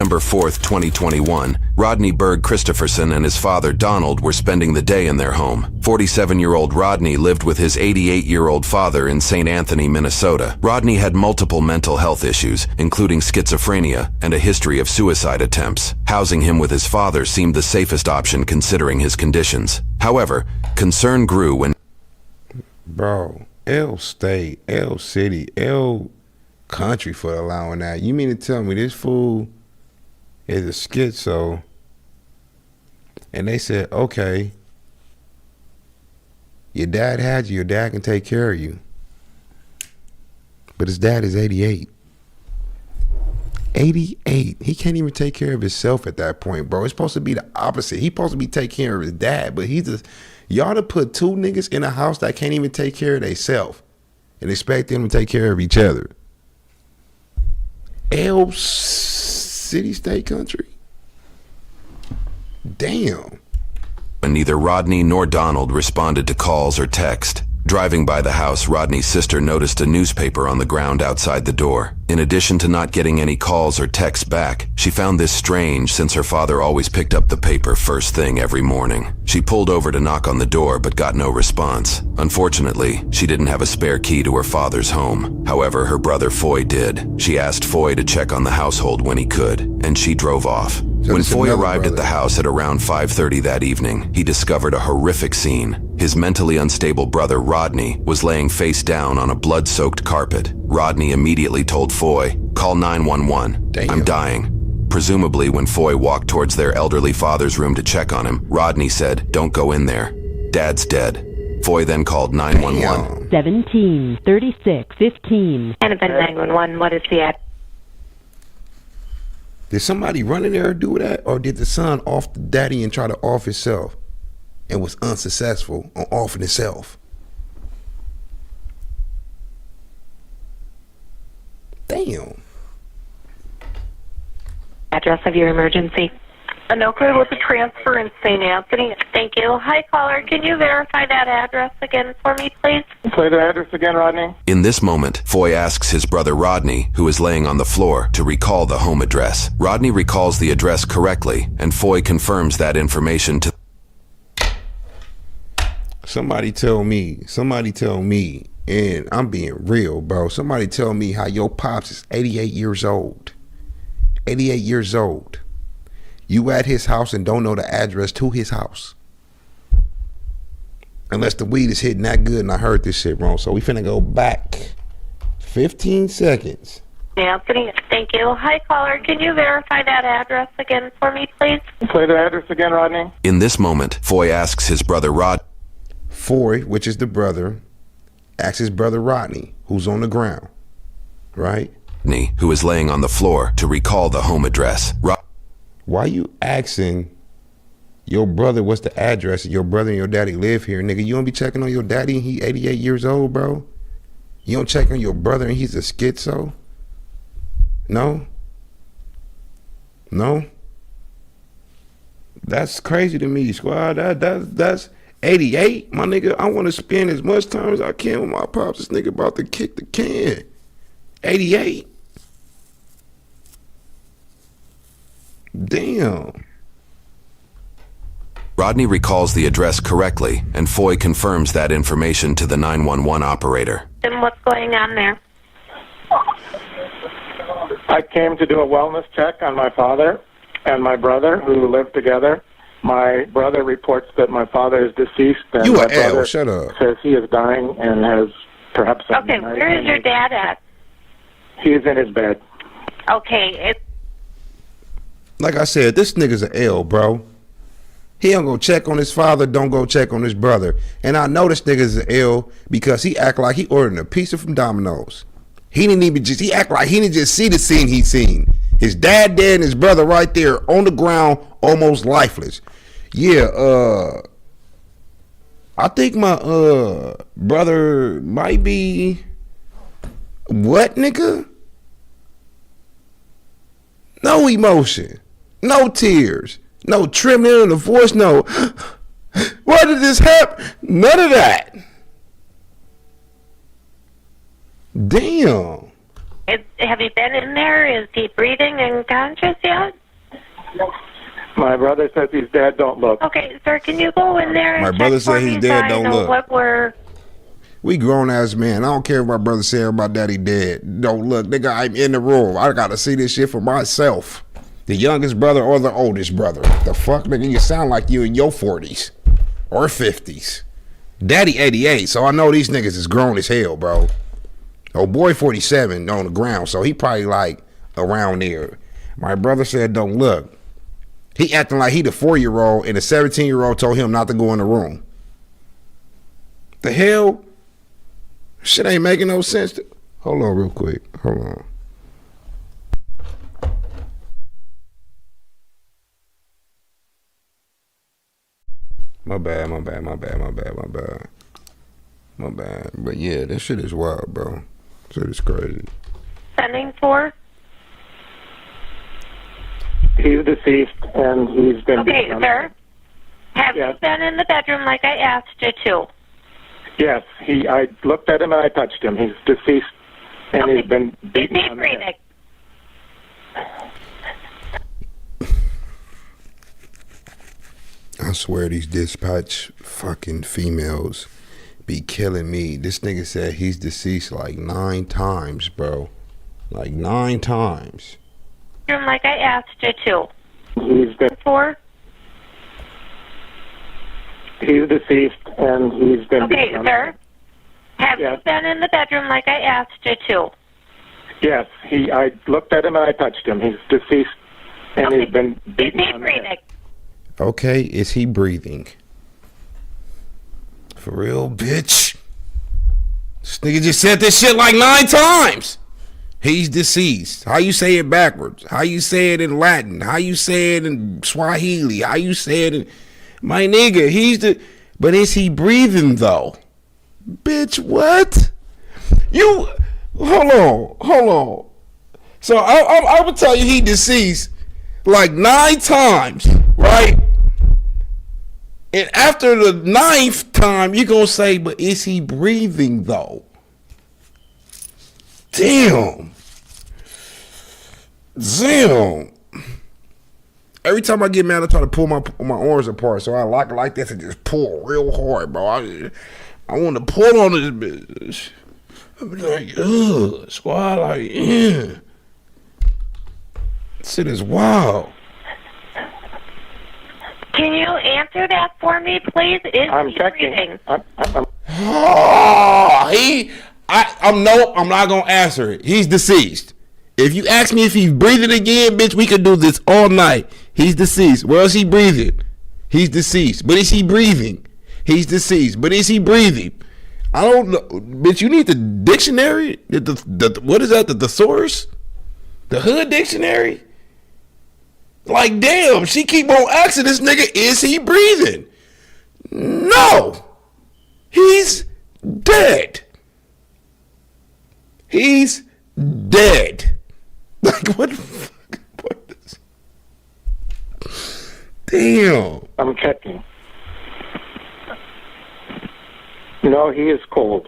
November 4th, 2021, Rodney Berg Christopherson and his father Donald were spending the day in their home. 47-year-old Rodney lived with his 88-year-old father in St. Anthony, Minnesota. Rodney had multiple mental health issues, including schizophrenia and a history of suicide attempts. Housing him with his father seemed the safest option considering his conditions. However, concern grew when... Bro, L State, L City, L Country for allowing that. You mean to tell me this fool is a schizo, and they said, okay, your dad had you, your dad can take care of you. But his dad is 88. 88. He can't even take care of himself at that point, bro. It's supposed to be the opposite. He's supposed to be taking care of his dad, but he's just, y'all to put two niggas in a house that can't even take care of themselves and expect them to take care of each other. L City, State, Country. Damn. When neither Rodney nor Donald responded to calls or text. Driving by the house, Rodney's sister noticed a newspaper on the ground outside the door. In addition to not getting any calls or texts back, she found this strange since her father always picked up the paper first thing every morning. She pulled over to knock on the door but got no response. Unfortunately, she didn't have a spare key to her father's home. However, her brother Foy did. She asked Foy to check on the household when he could, and she drove off. When Foy arrived at the house at around 5:30 that evening, he discovered a horrific scene. His mentally unstable brother Rodney was laying face down on a blood-soaked carpet. Rodney immediately told Foy, "Call 911. Damn. I'm dying." Presumably, when Foy walked towards their elderly father's room to check on him, Rodney said, "Don't go in there. Dad's dead." Foy then called 911. 17 36 15. Annabelle 911, what is the address? Did somebody run in there and do that? Or did the son off the daddy and try to off himself and was unsuccessful on offing himself? Damn. Address of your emergency. Anoka with a transfer in St. Anthony. Thank you. Hi, caller. Can you verify that address again for me, please? Play the address again, Rodney. In this moment, Foy asks his brother Rodney, who is laying on the floor, to recall the home address. Rodney recalls the address correctly, and Foy confirms that information to... Somebody tell me, and I'm being real, bro. Somebody tell me how your pops is 88 years old. 88 years old. You at his house and don't know the address to his house. Unless the weed is hitting that good and I heard this shit wrong. So we finna go back 15 seconds. Anthony, thank you. Hi, caller. Can you verify that address again for me, please? Play the address again, Rodney. In this moment, Foy asks his brother Foy, which is the brother, asks his brother Rodney, who's on the ground, right? Rodney, who is laying on the floor, to recall the home address. Why you asking your brother what's the address and your brother and your daddy live here, nigga? You don't be checking on your daddy and he 88 years old, bro? You don't check on your brother and he's a schizo? No? No? That's crazy to me, squad. That's 88, my nigga. I want to spend as much time as I can with my pops. This nigga about to kick the can. 88. Damn. Rodney recalls the address correctly, and Foy confirms that information to the 911 operator. And what's going on there? I came to do a wellness check on my father and my brother who live together. My brother reports that my father is deceased. And You my an L, brother shut up. says he is dying and has perhaps... Okay, where is your dad at? He's in his bed. Okay, Like I said, this nigga's an L, bro. He don't go check on his father, don't go check on his brother. And I know this nigga's an L because he act like he ordered a pizza from Domino's. He act like he didn't just see the scene he seen. His dad dead and his brother right there on the ground, almost lifeless. Yeah, I think my brother might be... What, nigga? No emotion. No tears. No trembling in the voice. No. Why did this happen? None of that. Damn. Have you been in there? Is he breathing and conscious yet? My brother says he's dead. Don't look. Okay, sir, can you go in there and My check brother for said he's me dead, so I don't know look. what we're... We grown ass men. I don't care if my brother said my daddy dead. Don't look, nigga, I'm in the room. I gotta see this shit for myself. The youngest brother or the oldest brother. The fuck, nigga, you sound like you in your 40s or 50s. Daddy 88, so I know these niggas is grown as hell, bro. Oh boy 47 on the ground, so he probably like around there. My brother said don't look. He acting like he the 4-year-old and the 17-year-old told him not to go in the room. The hell? Shit ain't making no sense. Hold on real quick. Hold on. My bad. But yeah, this shit is wild, bro. Shit is crazy. Sending for? He's deceased, and he's been... Okay, sir. Have Yes. you been in the bedroom like I asked you to? Yes, I looked at him and I touched him. He's deceased, and Okay. he's been Is beaten he on the head. breathing? I swear these dispatch fucking females be killing me. This nigga said he's deceased like 9 times, bro. Like 9 times. Bedroom like I asked you to. He's been... For? He's deceased, and he's been Okay, beaten on the sir. head. Have Yes. you been in the bedroom like I asked you to? Yes, I looked at him and I touched him. He's deceased, and Okay. he's been Is beaten he on the head. breathing? Okay, is he breathing? For real, bitch? This nigga just said this shit like 9 times. He's deceased. How you say it backwards? How you say it in Latin? How you say it in Swahili? How you say it in... My nigga, but is he breathing though? Bitch, what? You, hold on. So I would tell you he deceased like 9 times, right? And after the 9th time, you gonna say, but is he breathing though? Damn. Every time I get mad, I try to pull my arms apart. So I like this and just pull real hard, bro. I want to pull on this bitch. I be like, ugh, squad, like, yeah. Shit is wild. Can you answer that for me, please? Is I'm he checking. breathing? I'm Oh, I'm not gonna answer it. He's deceased. If you ask me if he's breathing again, bitch, we could do this all night. He's deceased. Where is he breathing? He's deceased. But is he breathing? He's deceased. But is he breathing? I don't know. Bitch, you need the dictionary? What is that? The thesaurus? The hood dictionary? Like, damn, she keep on asking this nigga, is he breathing? No. He's dead. He's dead. Like, what the fuck? What is... Damn. I'm checking. No, he is cold.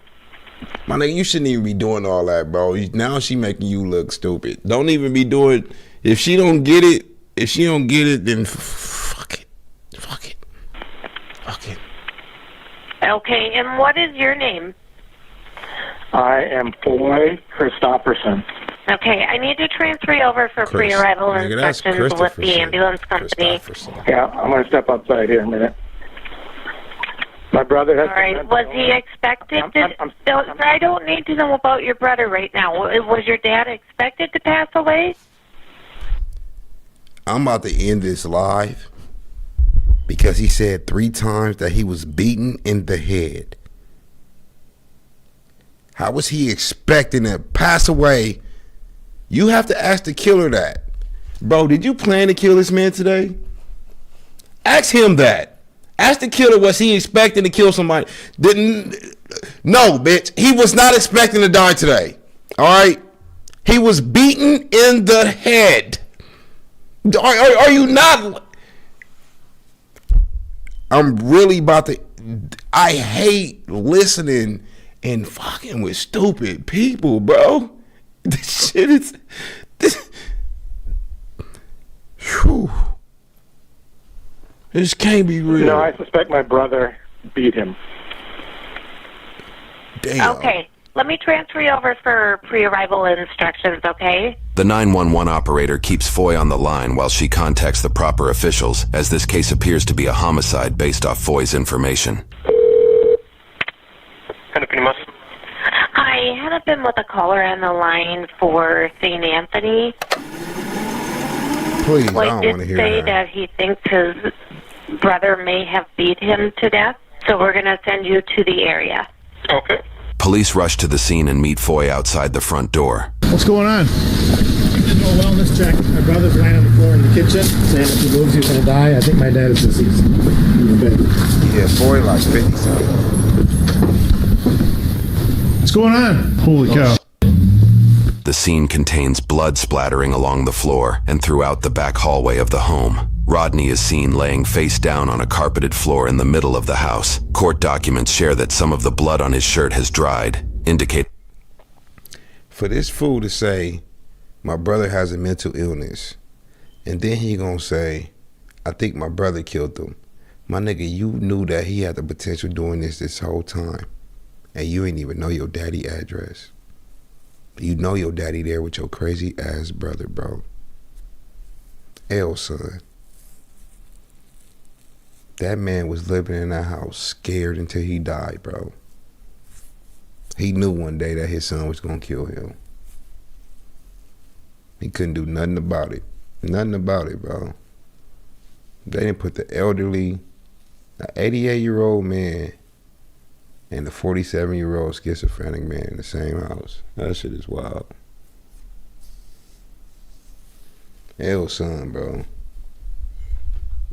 My nigga, you shouldn't even be doing all that, bro. Now she making you look stupid. Don't even be doing... If she don't get it, then fuck it. Okay, and what is your name? I am Foy Christopherson. Okay, I need to transfer you over for pre-arrival Nigga, that's inspections with the ambulance company. Yeah, I'm going to step outside here a minute. My brother has... All right, was he expected to... I don't need to know about your brother right now. Was your dad expected to pass away? I'm about to end this live because he said 3 times that he was beaten in the head. How was he expecting to pass away? You have to ask the killer that. Bro, did you plan to kill this man today? Ask him that. Ask the killer, was he expecting to kill somebody? No, bitch. He was not expecting to die today. All right? He was beaten in the head. Are you not? I'm really about to... I hate listening and fucking with stupid people, bro. This shit is. Whew. This can't be real. No, I suspect my brother beat him. Damn. Okay. Let me transfer you over for pre-arrival instructions, okay? The 911 operator keeps Foy on the line while she contacts the proper officials, as this case appears to be a homicide based off Foy's information. I had been with a caller on the line for St. Anthony. Please, I Like, don't did want to hear say that. that he thinks his brother may have beat him to death, so we're going to send you to the area. Okay. Police rush to the scene and meet Foy outside the front door. What's going on? Did a wellness check. My brother's laying on the floor in the kitchen, saying if he moves, he's gonna die. I think my dad is deceased. Yeah, boy, like 50 something. What's going on? Holy cow. The scene contains blood splattering along the floor and throughout the back hallway of the home. Rodney is seen laying face down on a carpeted floor in the middle of the house. Court documents share that some of the blood on his shirt has dried, indicate. For this fool to say, my brother has a mental illness, and then he gonna say, I think my brother killed him. My nigga, you knew that he had the potential doing this whole time, and you ain't even know your daddy address. You know your daddy there with your crazy ass brother, bro. L, son. That man was living in that house scared until he died, bro. He knew one day that his son was gonna kill him. He couldn't do nothing about it. Nothing about it, bro. They didn't put the elderly, an 88-year-old man and a 47-year-old schizophrenic man in the same house. That shit is wild. L, son, bro.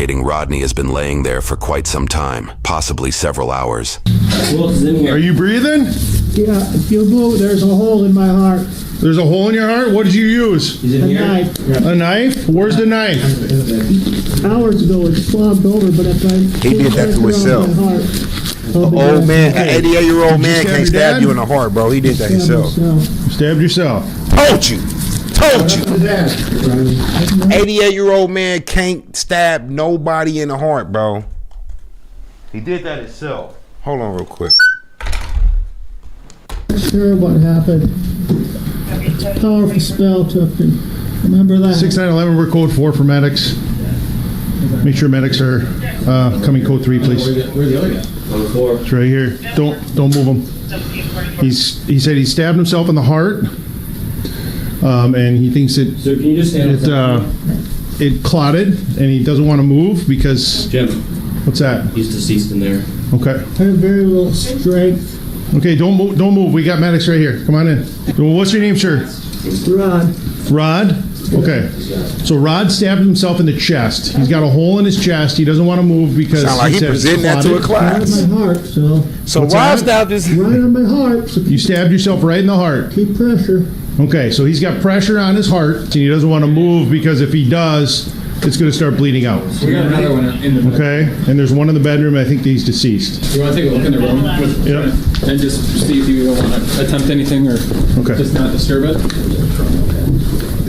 Rodney has been laying there for quite some time, possibly several hours. Are you breathing? Yeah, if you move, there's a hole in my heart. There's a hole in your heart? What did you use? A knife. A knife? Where's the knife? Hours ago, it's clogged over, but if I... He did that to himself. Old man, an 88-year-old man stab can't your stab dad? you in the heart, bro. He did that himself. Stabbed yourself. Told you. 88-year-old man can't stab nobody in the heart, bro. He did that himself. Hold on real quick. Sure what happened. Powerful spell took him. Remember that? 6911, we're code 4 for medics. Make sure medics are coming code 3, please. Where's the other guy? On the floor. It's right here. Don't move him. He said he stabbed himself in the heart, and he thinks So can you just stand it clotted, and he doesn't want to move because... Jim, What's that? he's deceased in there. Okay. I have very little strength. Okay, don't move. We got medics right here. Come on in. Well, what's your name, sir? Rod. Rod? Okay. So Rod stabbed himself in the chest. He's got a hole in his chest. He doesn't want to move because Sound like he said it's presenting that to a clotted. Right class. on my heart, so... So What's Rod that? stabbed his... Right on my heart, so You stabbed yourself right in the heart. keep pressure. Okay, so he's got pressure on his heart, and he doesn't want to move because if he does, it's going to start bleeding out. We got another one in the Okay? And there's one in the bedroom. I think he's deceased. You want to take a look in the room Yeah. and just see if you don't want to attempt anything or Okay. just not disturb it?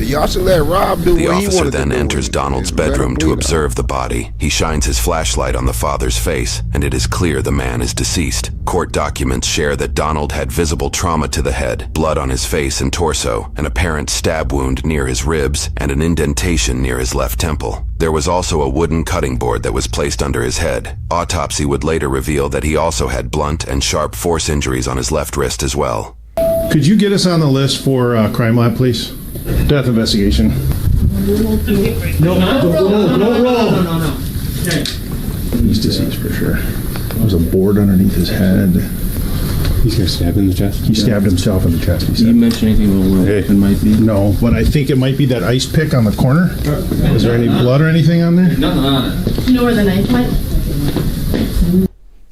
Y'all should let Rob do The what he officer wanted to then do. enters Donald's Let him bedroom to bleed observe the body. He shines his flashlight on the father's face, and it is clear the man is deceased. Court documents share that Donald had visible trauma to the head, blood on his face and torso, an apparent stab wound near his ribs, and an indentation near his left temple. There was also a wooden cutting board that was placed under his head. Autopsy would later reveal that he also had blunt and sharp force injuries on his left wrist as well. Could you get us on the list for crime lab, please? Death investigation. No. He's deceased for sure. There's a board underneath his head. He's going to stab in the chest? He stabbed himself in the chest, he Did you said. mention anything about where Hey. it might be? No, but I think it might be that ice pick on the corner. Is there any blood or anything on there? Nothing on it. You know where the knife went?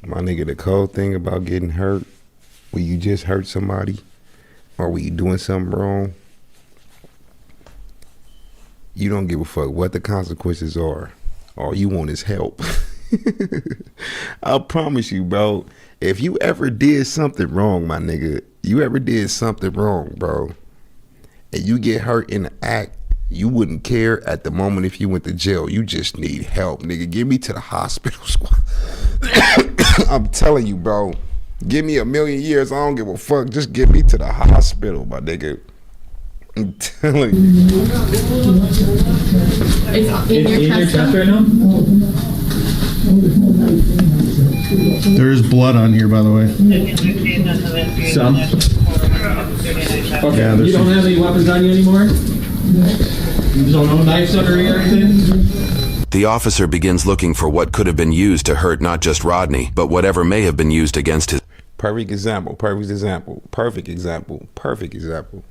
My nigga, the cold thing about getting hurt, when you just hurt somebody, or when you doing something wrong, you don't give a fuck what the consequences are. All you want is help. I promise you, bro. If you ever did something wrong, my nigga, you ever did something wrong, bro, and you get hurt in the act, you wouldn't care at the moment if you went to jail. You just need help, nigga. Get me to the hospital squad. I'm telling you, bro. Give me 1,000,000 years. I don't give a fuck. Just get me to the hospital, my nigga. I'm telling you. It's in your chest right now? There is blood on here, by the way. Some. Okay. Yeah, You don't have any weapons on you anymore? You don't know knives under you or anything? The officer begins looking for what could have been used to hurt not just Rodney, but whatever may have been used against his... Perfect example. Perfect example. Perfect example. Perfect example.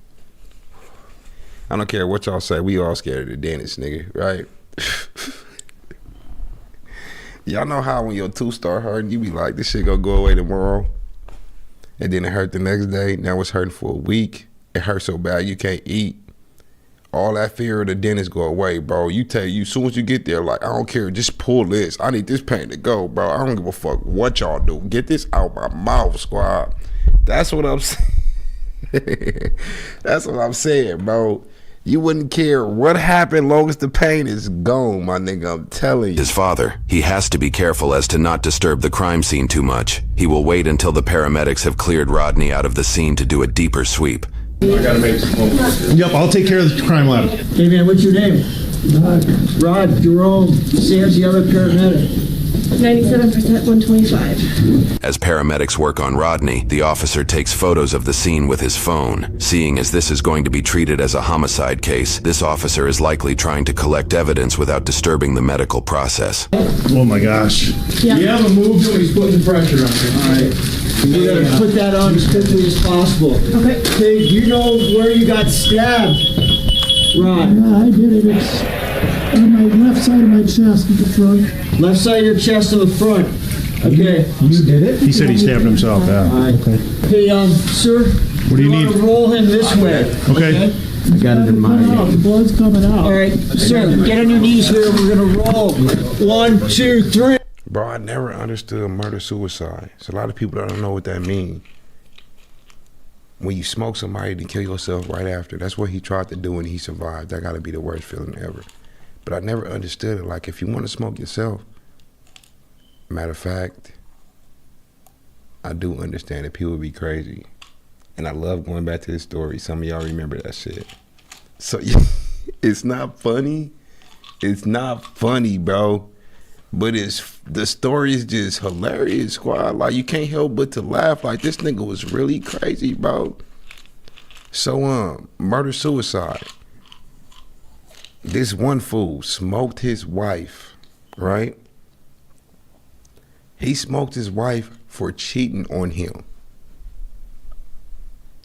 I don't care what y'all say. We all scared of the dentist, nigga, right? Y'all know how when your tooth start hurting, you be like, this shit gonna go away tomorrow. And then it hurt the next day. Now it's hurting for a week. It hurts so bad you can't eat. All that fear of the dentist go away, bro. You tell you, as soon as you get there, like, I don't care, just pull this. I need this pain to go, bro. I don't give a fuck what y'all do. Get this out my mouth, squad. That's what I'm saying. That's what I'm saying, bro. You wouldn't care what happened long as the pain is gone, my nigga. I'm telling you. His father. He has to be careful as to not disturb the crime scene too much. He will wait until the paramedics have cleared Rodney out of the scene to do a deeper sweep. I gotta make some phone calls. Yep, I'll take care of the crime lab. Hey man, what's your name? Rod Jerome. Sam's the other paramedic. 97%, 125. As paramedics work on Rodney, the officer takes photos of the scene with his phone. Seeing as this is going to be treated as a homicide case, this officer is likely trying to collect evidence without disturbing the medical process. Oh my gosh. Yeah. You haven't moved him, he's putting pressure on him. All right. You gotta put that on as quickly as possible. Okay. Hey, do you know where you got stabbed, Rod? Yeah, I did it. It's on my left side of my chest at the front. Left side of your chest in the front. Okay. You did it? He said he stabbed himself, yeah. All right. Okay. Hey, sir. What do you need? Want to roll him this way. Okay. I got it in mind. The blood's coming out. All right, sir, get on your knees here. We're gonna roll. 1, 2, 3. Bro, I never understood murder-suicide. So a lot of people don't know what that means. When you smoke somebody to kill yourself right after, that's what he tried to do and he survived. That gotta be the worst feeling ever. But I never understood it. Like, if you want to smoke yourself, matter of fact, I do understand that people be crazy. And I love going back to this story. Some of y'all remember that shit. So it's not funny. It's not funny, bro. But the story is just hilarious, squad. Like, you can't help but to laugh. Like, this nigga was really crazy, bro. So, murder-suicide. This one fool smoked his wife, right? He smoked his wife for cheating on him.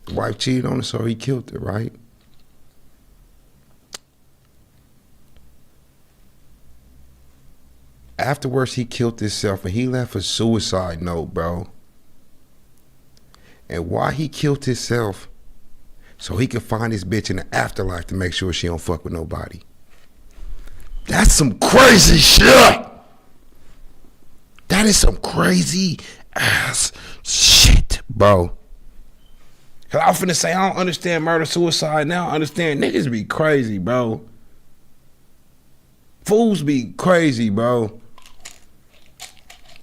The wife cheated on him, so he killed her, right? Afterwards, he killed himself and he left a suicide note, bro. And why he killed himself? So he could find his bitch in the afterlife to make sure she don't fuck with nobody. That's some crazy shit. That is some crazy ass shit, bro. Cause I was finna say, I don't understand murder-suicide now. I understand niggas be crazy, bro. Fools be crazy, bro.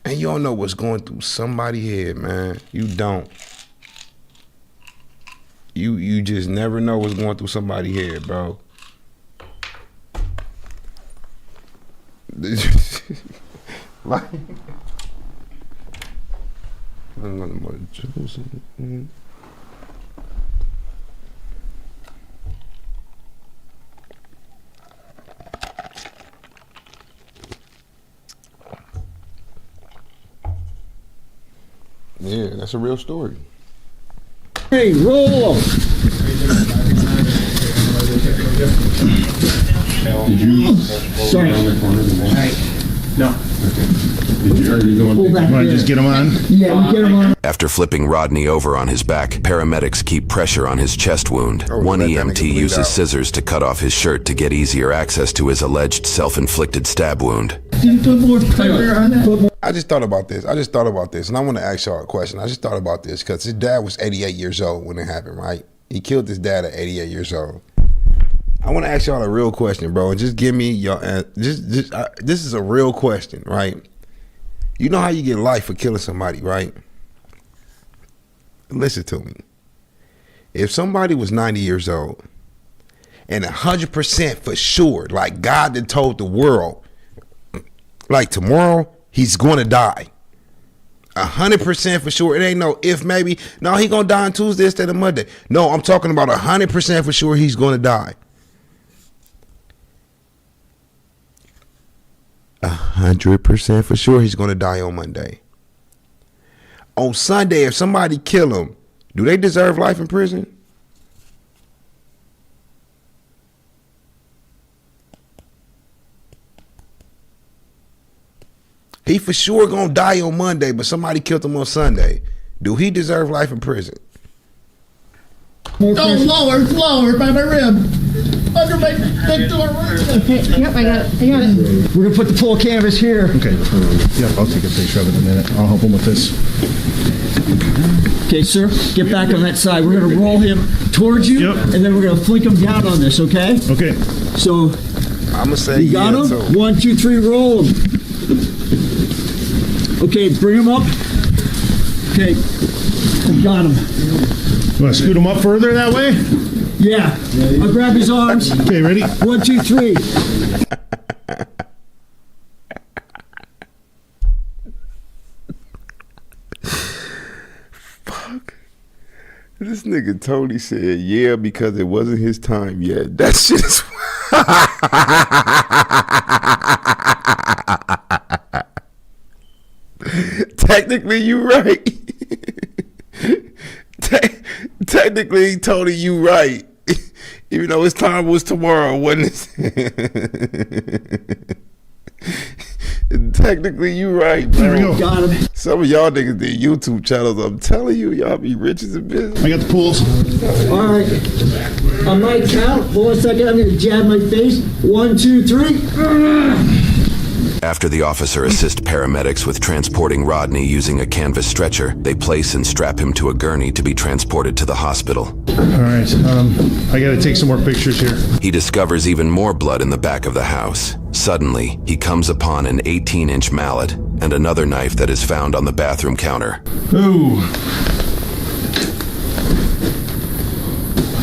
And you don't know what's going through somebody's head, man. You don't. You just never know what's going through somebody's head, bro. Like, yeah, that's a real story. Hey, roll. Did you? Sorry. No. Did you? Are you going? Pull back Want to there. just get him on? Yeah, we get him on. After flipping Rodney over on his back, paramedics keep pressure on his chest wound. One let that nigga EMT bleed uses out. scissors to cut off his shirt to get easier access to his alleged self-inflicted stab wound. Can you put more pressure on that? I just thought about this. And I want to ask y'all a question. I just thought about this because his dad was 88 years old when it happened, right? He killed his dad at 88 years old. I want to ask y'all a real question, bro. Just give me your this is a real question, right? You know how you get life for killing somebody, right? Listen to me. If somebody was 90 years old and 100% for sure, like God had told the world, like tomorrow he's going to die. 100% for sure. It ain't no if, maybe. No, he gonna die on Tuesday instead of Monday. No, I'm talking about 100% for sure he's gonna die. 100% for sure he's gonna die on Monday. On Sunday, if somebody kill him, do they deserve life in prison? He for sure gonna die on Monday, but somebody killed him on Sunday. Do he deserve life in prison? Lower by my rib. Under my neck door. Okay, yep, I got it. We're gonna put the full canvas here. Okay. Yep, I'll take a picture of it in a minute. I'll help him with this. Okay, sir, get back on that side. We're gonna roll him towards you, and then we're gonna flick him down on this, okay? Okay. So, I'm gonna say you got him? So. 1, 2, 3, roll him. Okay, bring him up. Okay, got him. You want to scoot him up further that way? Yeah. I'll grab his arms. Okay, ready? 1, 2, 3. Fuck. This nigga Tony said, yeah, because it wasn't his time yet. That shit is... Technically, you right. Technically, Tony, you right. Even though his time was tomorrow, wasn't it? Technically, you right, bro. There we go. Got him. Some of y'all niggas did YouTube channels. I'm telling you, y'all be rich as a business. I got the pools. All right. On my count, hold on a second. I'm going to jab my face. 1, 2, 3. After the officer assists paramedics with transporting Rodney using a canvas stretcher, they place and strap him to a gurney to be transported to the hospital. All right. I got to take some more pictures here. He discovers even more blood in the back of the house. Suddenly, he comes upon an 18-inch mallet and another knife that is found on the bathroom counter. Ooh.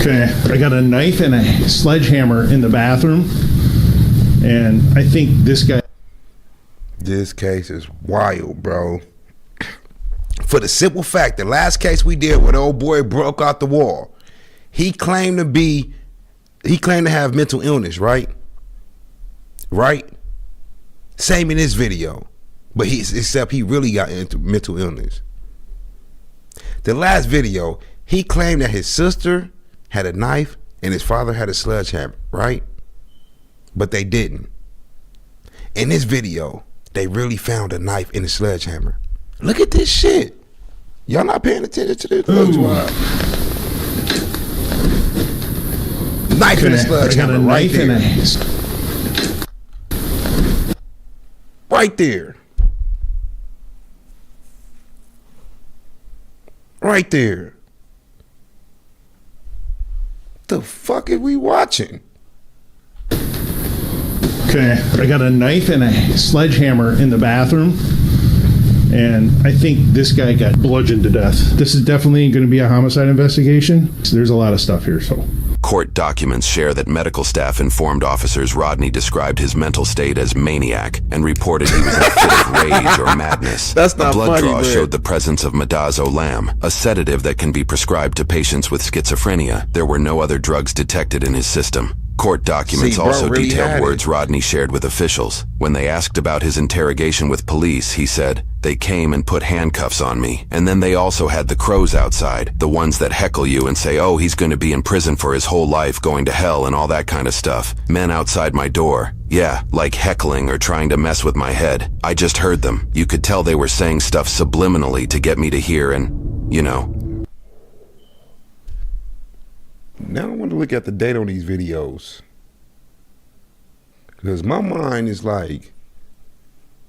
Okay, I got a knife and a sledgehammer in the bathroom, and I think this guy... This case is wild, bro. For the simple fact, the last case we did where the old boy broke out the wall, he claimed to have mental illness, right? Right? Same in this video. But except he really got into mental illness. The last video, he claimed that his sister had a knife and his father had a sledgehammer, right? But they didn't. In this video, they really found a knife in a sledgehammer. Look at this shit. Y'all not paying attention to this? Knife in a sledgehammer right there. Right there. Right there. The fuck are we watching? Okay, I got a knife and a sledgehammer in the bathroom, and I think this guy got bludgeoned to death. This is definitely going to be a homicide investigation. There's a lot of stuff here, so... Court documents share that medical staff informed officers Rodney described his mental state as maniac and reported he was in a fit of rage or madness. That's not a blood funny, draw man. showed the presence of midazolam, a sedative that can be prescribed to patients with schizophrenia. There were no other drugs detected in his system. Court documents also really detailed words Rodney shared with officials. When they asked about his interrogation with police, he said, "They came and put handcuffs on me. And then they also had the crows outside, the ones that heckle you and say, oh, he's going to be in prison for his whole life, going to hell and all that kind of stuff. Men outside my door. Yeah, like heckling or trying to mess with my head. I just heard them. You could tell they were saying stuff subliminally to get me to hear and, you know." Now I want to look at the date on these videos. Because my mind is like,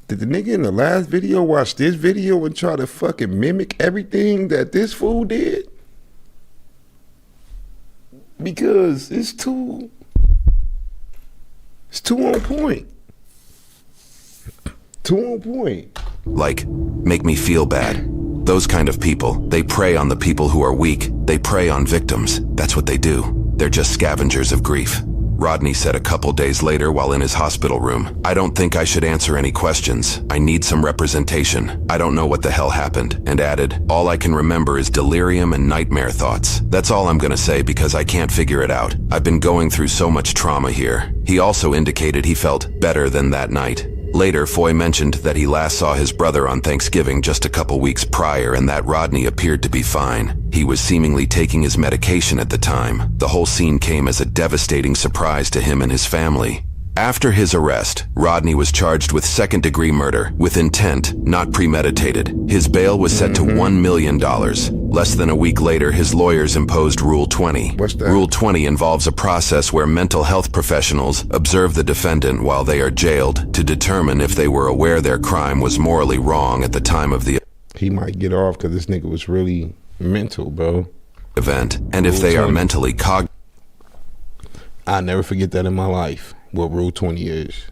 did the nigga in the last video watch this video and try to fucking mimic everything that this fool did? because it's too on point. Too on point. Like, make me feel bad. Those kind of people, they prey on the people who are weak. They prey on victims. That's what they do. They're just scavengers of grief. Rodney said a couple days later while in his hospital room, I don't think I should answer any questions. I need some representation. I don't know what the hell happened. And added, all I can remember is delirium and nightmare thoughts. That's all I'm gonna say because I can't figure it out. I've been going through so much trauma here. He also indicated he felt better than that night. Later, Foy mentioned that he last saw his brother on Thanksgiving just a couple weeks prior and that Rodney appeared to be fine. He was seemingly taking his medication at the time. The whole scene came as a devastating surprise to him and his family. After his arrest, Rodney was charged with second-degree murder, with intent, not premeditated. His bail was set to $1 million. Less than a week later, his lawyers imposed Rule 20. What's that? Rule 20 involves a process where mental health professionals observe the defendant while they are jailed to determine if they were aware their crime was morally wrong at the time of the He might get off because this nigga was really mental, bro. event, and if they are mentally cognitive. I'll never forget that in my life. What Rule 20 is.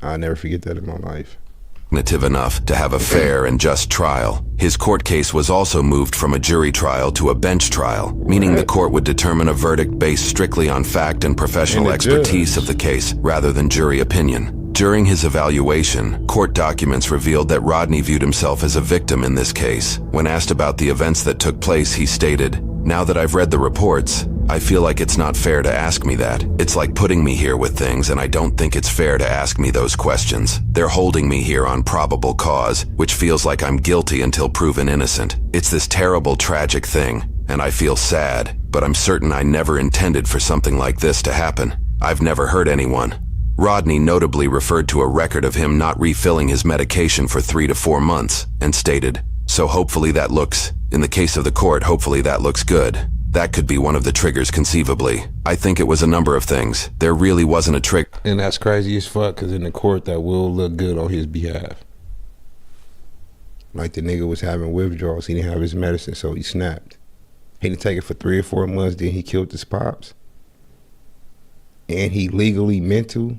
I'll never forget that in my life. Enough to have a fair and just trial. His court case was also moved from a jury trial to a bench trial, meaning the court would determine a verdict based strictly on fact and professional expertise of the case rather than jury opinion. During his evaluation, court documents revealed that Rodney viewed himself as a victim in this case. When asked about the events that took place, he stated, "Now that I've read the reports, I feel like it's not fair to ask me that. It's like putting me here with things, and I don't think it's fair to ask me those questions. They're holding me here on probable cause, which feels like I'm guilty until proven innocent. It's this terrible, tragic thing, and I feel sad, but I'm certain I never intended for something like this to happen. I've never hurt anyone." Rodney notably referred to a record of him not refilling his medication for 3 to 4 months, and stated, "So hopefully that looks, in the case of the court, hopefully that looks good. That could be one of the triggers conceivably. I think it was a number of things. There really wasn't a trick." And that's crazy as fuck, because in the court that will look good on his behalf. Like the nigga was having withdrawals. He didn't have his medicine, so he snapped. He didn't take it for 3 or 4 months, then he killed his pops. And he legally mental.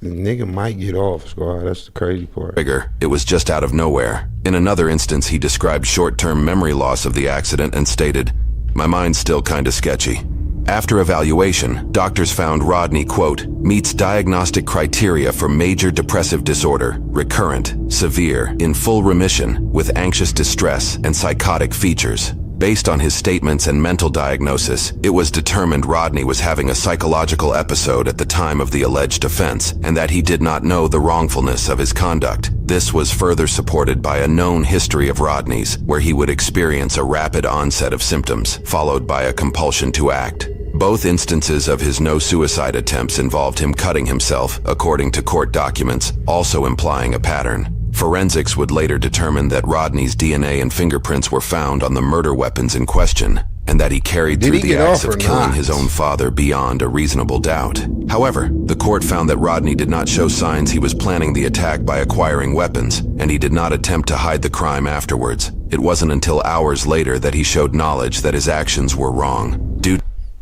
The nigga might get off, squad. That's the crazy part. It was just out of nowhere. In another instance, he described short-term memory loss of the accident and stated, "My mind's still kinda sketchy." After evaluation, doctors found Rodney, quote, "meets diagnostic criteria for major depressive disorder, recurrent, severe, in full remission, with anxious distress and psychotic features." Based on his statements and mental diagnosis, it was determined Rodney was having a psychological episode at the time of the alleged offense, and that he did not know the wrongfulness of his conduct. This was further supported by a known history of Rodney's, where he would experience a rapid onset of symptoms, followed by a compulsion to act. Both instances of his no-suicide attempts involved him cutting himself, according to court documents, also implying a pattern. Forensics would later determine that Rodney's DNA and fingerprints were found on the murder weapons in question, and that he carried through the acts of killing his own father beyond a reasonable doubt. However, the court found that Rodney did not show signs he was planning the attack by acquiring weapons, and he did not attempt to hide the crime afterwards. It wasn't until hours later that he showed knowledge that his actions were wrong.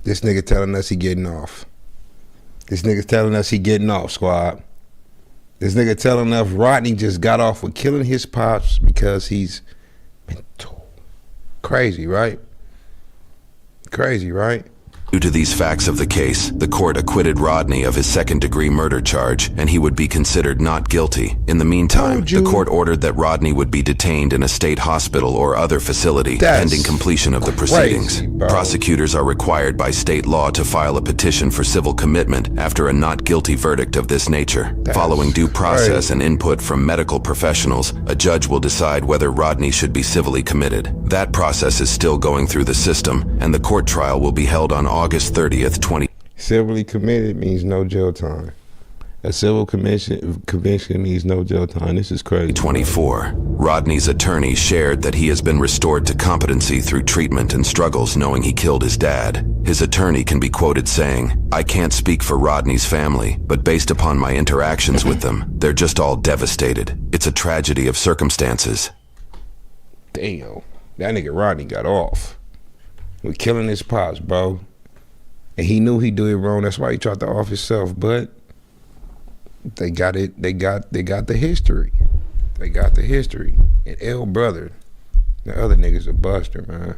This nigga telling us he getting off. This nigga's telling us he getting off, squad. This nigga telling us Rodney just got off with killing his pops because he's mental. Crazy, right? Crazy, right? Due to these facts of the case, the court acquitted Rodney of his second-degree murder charge, and he would be considered not guilty. In the meantime, the court ordered that Rodney would be detained in a state hospital or other facility pending completion of the proceedings. Prosecutors are required by state law to file a petition for civil commitment after a not guilty verdict of this nature. Following due process and input from medical professionals, a judge will decide whether Rodney should be civilly committed. That process is still going through the system, and the court trial will be held on August 30th, 20. Civilly committed means no jail time. A civil conviction means no jail time. This is crazy. 24. Rodney's attorney shared that he has been restored to competency through treatment and struggles knowing he killed his dad. His attorney can be quoted saying, "I can't speak for Rodney's family, but based upon my interactions with them, they're just all devastated. It's a tragedy of circumstances." Damn. That nigga Rodney got off. with killing his pops, bro. And he knew he do it wrong. That's why he tried to off himself. But they got it. They got the history. They got the history. And L brother, the other nigga's a buster, man.